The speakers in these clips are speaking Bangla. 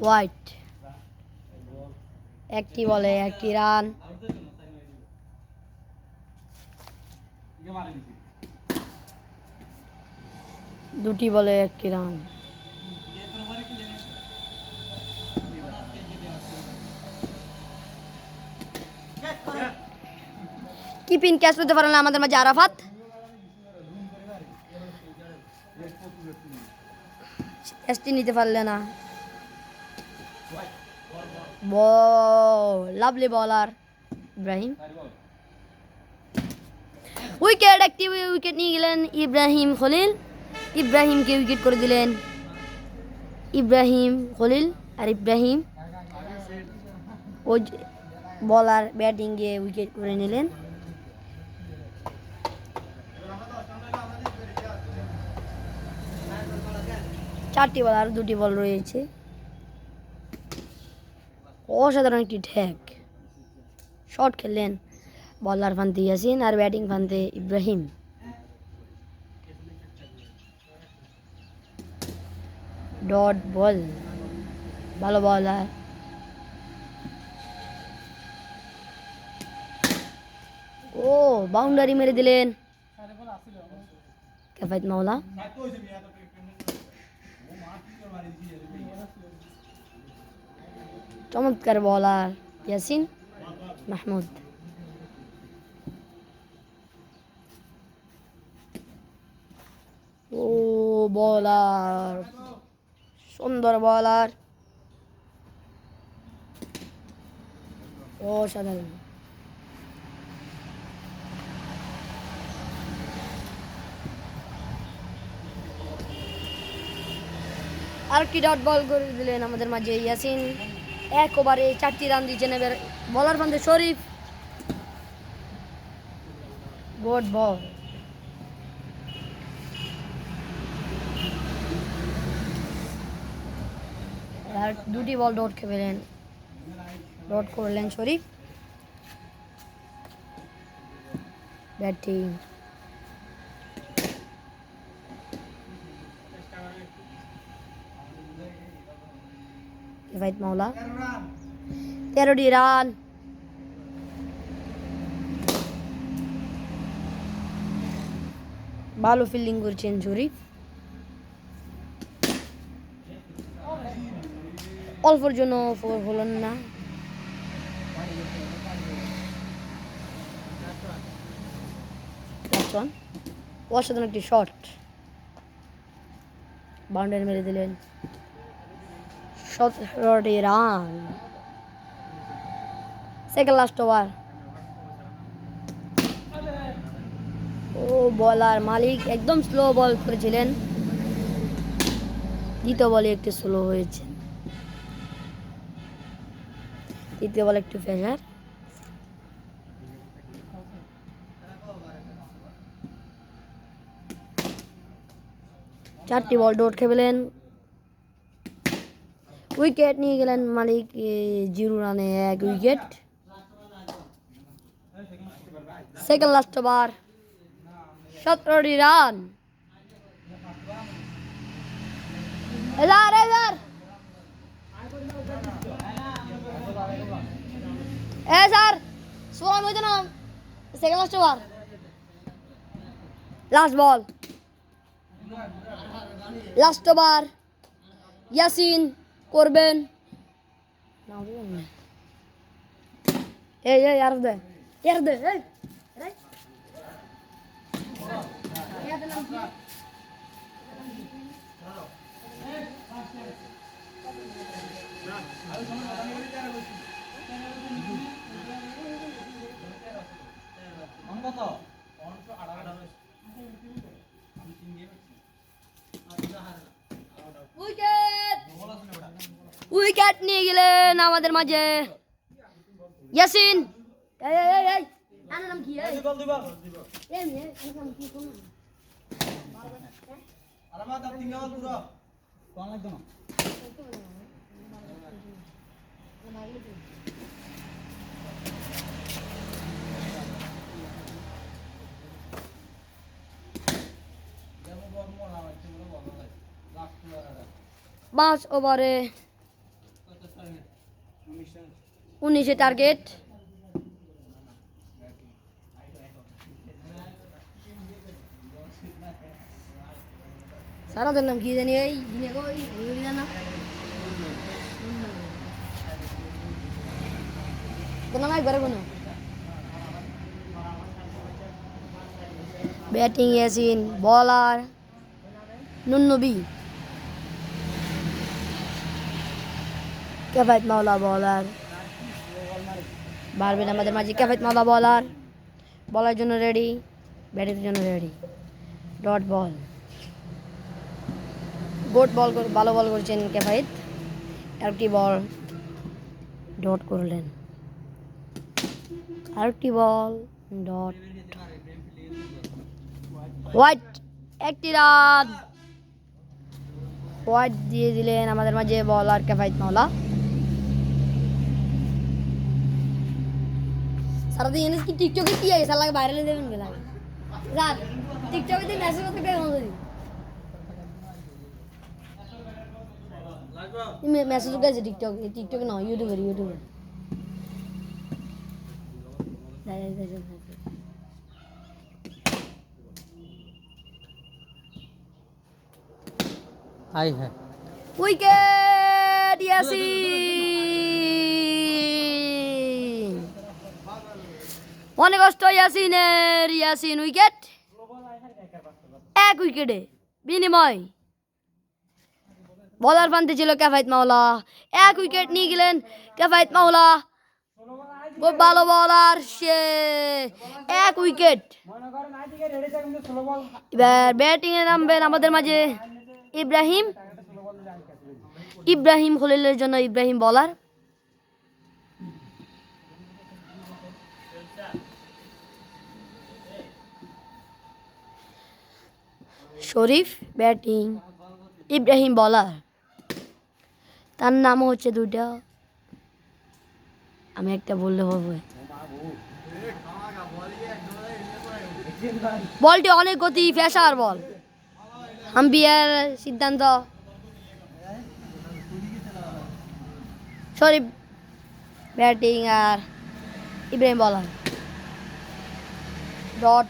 হোয়াইট একটি বলে একটি রান। দুটি বলে একটি রান। কিপিং ক্যাচ পেতে পারে না আমাদের মাঝে আরাফাত। ক্যাচটি নিতে পারলে না। লাভলি বলার ইব্রাহিম। উইকেট একটি উইকেট নিয়ে গেলেন ইব্রাহিম খলিল। ইব্রাহিমকে উইকেট করে দিলেন ইব্রাহিম খলিল। আর ইব্রাহিম ওই বলার ব্যাটিং গিয়ে উইকেট করে নিলেন। চারটি বল আর দুটি বল রয়েছে। অসাধারণ একটি ঠ্যাক শট খেললেন বলার ফান্তে ইয়াসিন আর ব্যাটিং ফান্তে ইব্রাহিম। ডট বল ভালো বলার। ও বাউন্ডারি মেরে দিলেন কেফায়েত মাওলা। চমৎকার বলার ইয়াসিন মাহমুদ। ও বলার সুন্দর বলার অসাধারণ। আরেকটি ডট বল করে দিলেন আমাদের মাঝে ইয়াসিন। এক ওভারে 4টি রান দিয়েছেন এবার বলার ফান্দে শরীফ। Good ball. আর দুটি বল ডট খেলেন ডট করলেন শরীফ। ব্যাটিং কেফায়েত মাওলা 13টি রান। ভালো ফিল্ডিং করছেন শরীফ। অল্পর জন্য ফোর হলেন না। অসাধারণ একটি শট বাউন্ডারি মেরে দিলেন। 17টি রান। Second last over. ও বলার মালিক একদম স্লো বল করেছিলেন। দ্বিতীয় বলে একটু স্লো হয়েছে। তৃতীয় বলে একটু ফেসার। চারটি বল ডট খেলেন। উইকেট নিয়ে গেলেন মালিক 0 রানে 1 উইকেট। সেকেন্ড লাস্ট ওভার 17টি রান। স্যার সোয়ান হইতো না। Second last over last ball last over Yasin করবেন। এই আর দে এই উইকেট নিয়ে গেলেন আমাদের মাঝে ইয়াসিন। নাম কি পাঁচ ওভারে 19-এ টার্গেট। সারাদের নাম কি জানি এই জানা কোনো নাই ঘরে কোনো ব্যাটিং ইয়াসিন, বলার নুননবী, ক্যাফায়েত মাওলা বলার পারবেন আমাদের মাঝে। ক্যাফায়েত মাওলা বলার, বলার জন্য রেডি, ব্যাটিংয়ের জন্য রেডি। ডট বল, গোট বল, ভালো বল করছেন ক্যাফায়েত। আরেকটি বল ডট করলেন, আরেকটি বল ডট, হোয়াইট, একটি রান হোয়াইট দিয়ে দিলেন আমাদের মাঝে বলার ক্যাফায়েত মাওলা। সারাদিন এনে কি টিকটকে কি আছে লাগে ভাইরাল হয়ে যাবেন গেলাম রাত টিকটকে দিয়ে মেসেজ করতে কেমন করি মেসেজ গেছে টিকটকে না ইউটিউবে आई है উইকেট ইয়াসিন, অনেক কষ্ট ইয়াসিনের, ইয়াসিন উইকেট, এক উইকেটে বিনিময়। বলার প্রান্তে ছিল ক্যাফায়েত মাওলা, এক উইকেট নিয়ে গেলেন ক্যাফায়েত মাওলা। খুব ভালো বলার সে, এক উইকেট। এবার ব্যাটিংয়ে নামবেন আমাদের মাঝে ইব্রাহিম, ইব্রাহিম খলিলের জন্য ইব্রাহিম বলার। শরীফ ব্যাটিং, ইব্রাহিম বলার। তার নামও হচ্ছে দুটা, আমি একটা বললে হবে। বলটি অনেক গতি, ফেসার বল, আম্পায়ার সিদ্ধান্ত। শরীফ ব্যাটিং আর ইব্রাহিম বলার। ডট,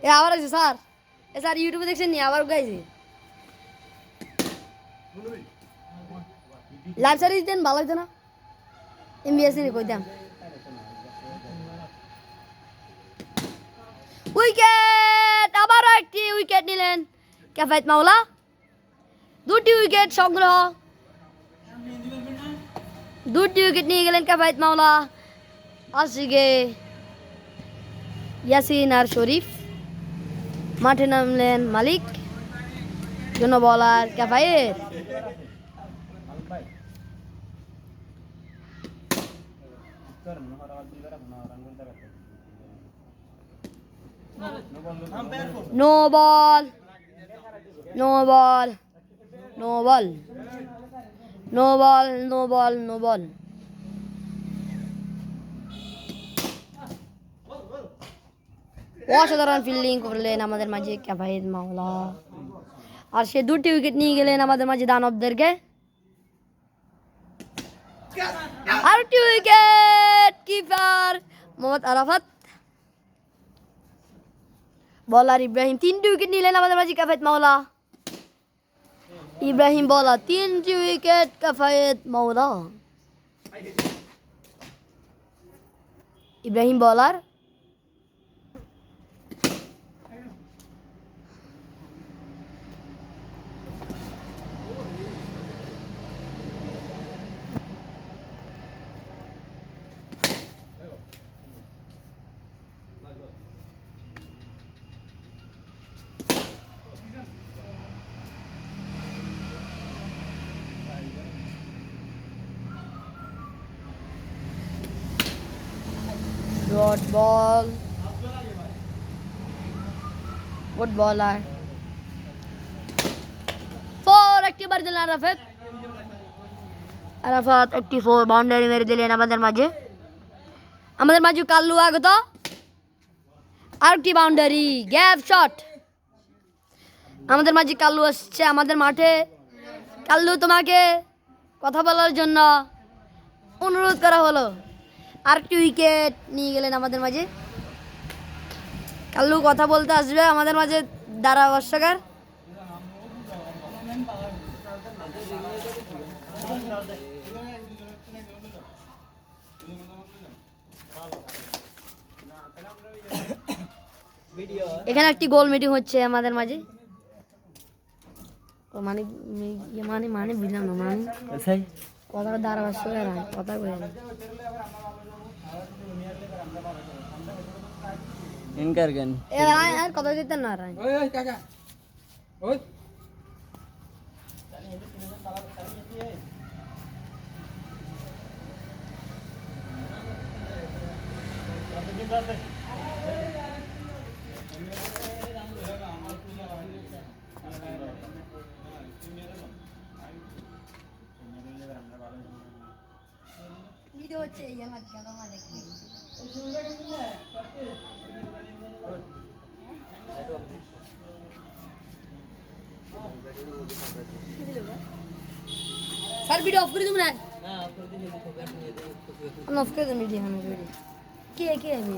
এ আবার আছে স্যার, এ স্যার ইউটিউবে দেখছেন নি আবার গাইছে লাইভ সার্ভিস দেন, ভালো হইতো না? এমবিএসি নি কইতাম। উইকেট, আবারও একটি উইকেট নিলেন ক্যাফায়েত মাওলা। দুটি উইকেট সংগ্রহ, দুটি উইকেট নিয়ে গেলেন ক্যাফায়েত মাওলা। আশিকে ইয়াসিন আর শরীফ, মাঠে নামলেন মালিক, জন্য বলার Kafayet. No ball, no ball, no ball, no ball, no ball, no ball. অসাধারণ ফিল্ডিং করলেন আমাদের মাঝে ক্যাফায়েত মাওলা, আর সে দুটি উইকেট নিয়ে গেলেন আমাদের মাঝে দানবদেরকে। আরেকটি উইকেট, কিপার মোহাম্মদ আরাফাত, বলার ইব্রাহিম। তিনটি উইকেট নিলেন আমাদের মাঝে ক্যাফায়েত মাওলা। ইব্রাহিম বলার, তিনটি উইকেট ক্যাফায়েত মাওলা। ইব্রাহিম বলার, ডট বল, গুড বলার, ফোর, একটি বার দিলেন আরাফাত। আরাফাত একটি ফোর, বাউন্ডারি মেরে দিলেন আমাদের মাঝে। আমাদের মাঝে কাল্লু আগত, আরেকটি বাউন্ডারি, গ্যাপ শট। আমাদের মাঝে কাল্লু আসছে আমাদের মাঠে। কাল্লু, তোমাকে কথা বলার জন্য অনুরোধ করা হলো। আরেকটি উইকেট নিয়ে গেলেন আমাদের মাঝে। কাল্লু কথা বলতে আসবে আমাদের মাঝে ধারাভাষ্যকার। এখানে একটি গোল মিটিং হচ্ছে আমাদের মাঝে। ও মানে মানে মানে বুঝলাম না, মানে কথা ধারাভাষ্যকার কথা বলে ইনকার গান আর কথা দিতেন না রায়। ওই কাকা ওই ভিডিও হচ্ছে এই আমার কেন মানে স্যার ভিডিও অফ করে দেবো না। আমি অফ করে দেবো ভিডিও। কে কে আমি